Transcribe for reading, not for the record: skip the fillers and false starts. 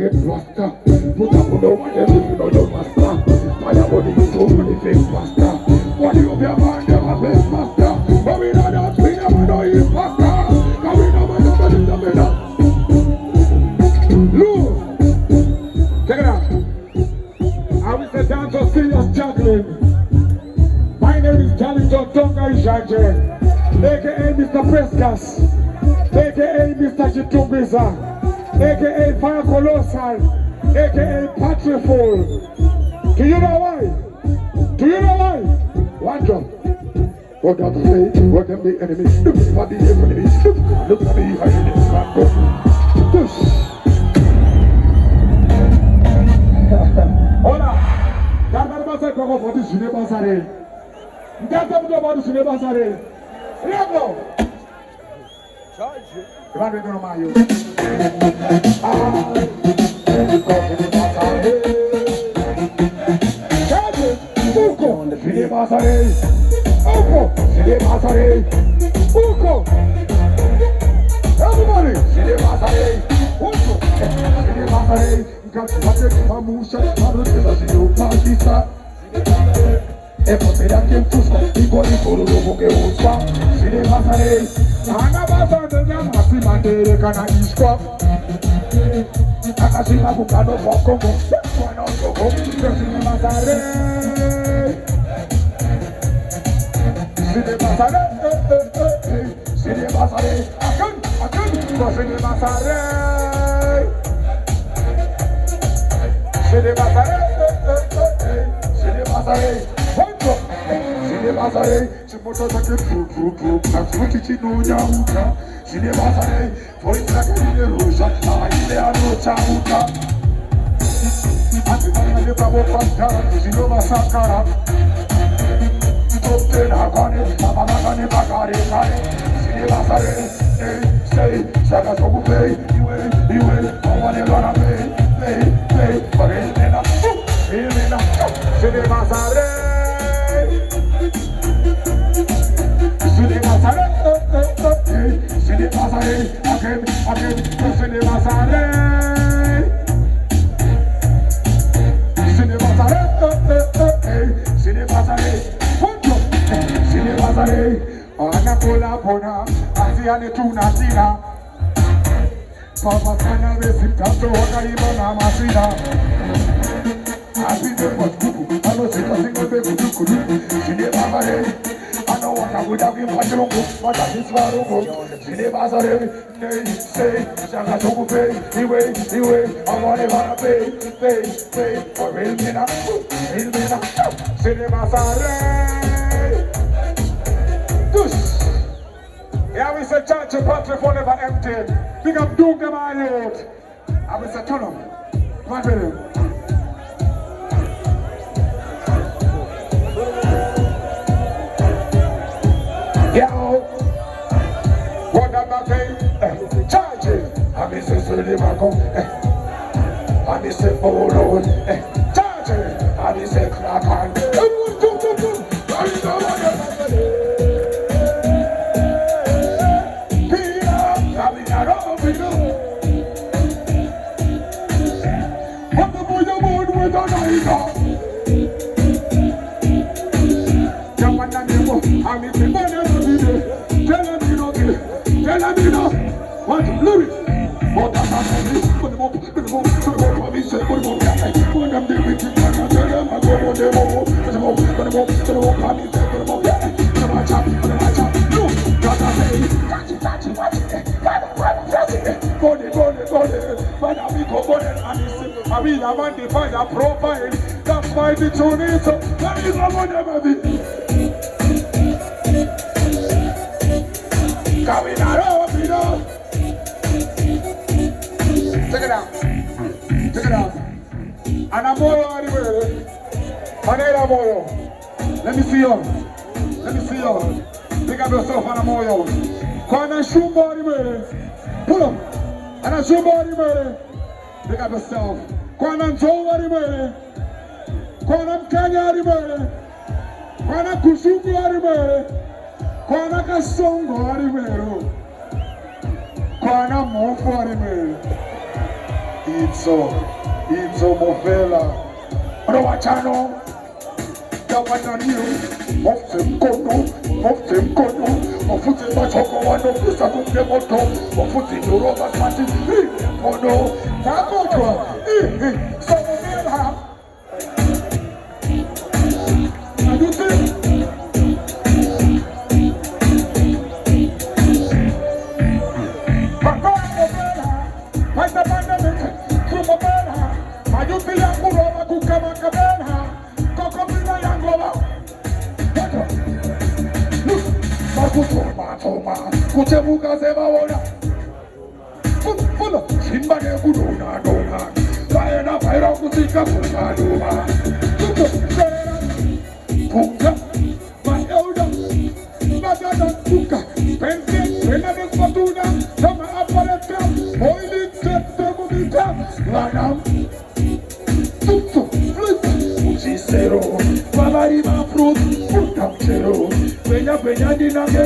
get rasta. Put up on the one that you know your master. My body is so many face master. What you be a man, never face master. But we know that we never know you master. Cause we never know what is the matter. Look, check it out. I will say down to serious juggling. My name is Johnny John Tonga Ishaje, aka Mr. Prescas, aka Mr. Chitumbiza, aka Fire Colossal, aka Patriful. Do you know why? Do you know why? One job. What God say, what them the enemies, look for the enemies, look at me, I need this man go. Push. Hola, Garba Basa Koko for this June Basare. Get up to the body, June Basare. Lego. Charge it. Come on, we're Mayo. Charge it. Uko. June Basare. Uko. June Basare. Uko. Everybody. June Basare. Uko. June Basare. Mamusha, Sidi Basare, Chimoto take true, that's what you know now. Sidi Basare, for it's like a Russia, I no chauta. And the Bravo Pasta, Sidi Basakara. Top 10 Hakane, Mamagane Bagare, Sidi Basare, say, Saka Sobu Pay, you will, I want to run away, pay, for it, Sidi Basare. Sidi Basare, Sidi Basare, again, Sidi Basare. Sidi Basare, Sidi Basare, Sidi Basare. Anapola Bona, Asiane Tuna Tina. Papa Sana Vesita, so Okaribana Masina. I think there was Kuku, I know single baby Kuku, Sidi Basare. I know what I would have been watching, but I just want to go. Sidi Basare, say, Shaka Toku pay, anyway, I want to pay, for real mina, Sidi Basare. Yeah, we say church and country for never empty. Big up Doom them all youth. I will say turn up. Come on, baby. Yo, what am I saying? Charge it. I miss a silly Marco. I miss a polo. Charge it. I miss a crack on. I mean, I want to find a profile. That's why the tune is so. That is what I never be. Coming out, you know. Check it out. Check it out. And I'm more on the way. Manera Moyo. Let me see you. Let me see you. Pick up yourself on a Moyo. Kwana Shumbo on the way. Pull up. And a Shumbo on the way. Pick up yourself. Kwana Njowa Rimere, Kwana Mkanya Rimere, Kwana Kusuku Rimere, Kwana Kasongo Rimere, Kwana Mofo Rimere. Itso Mofela. Rawachano. Yawananiu. Mofte mkono. Mofute machoko wano kusa kumbe moto. Mofute noroba kati. Mono. Takotwa. Somofela. Kuchemuka sema wona Fulo Simbane kudona dona Baena baira kutika kumaduma Tuto Sera Punga Maelda Magada Puka Pense Penade Fatuna Sama Apareta Boiling Tete Mumita Lanam Tuto Flip Uchisero Babarima Fruit Putam Zero Penya Dinage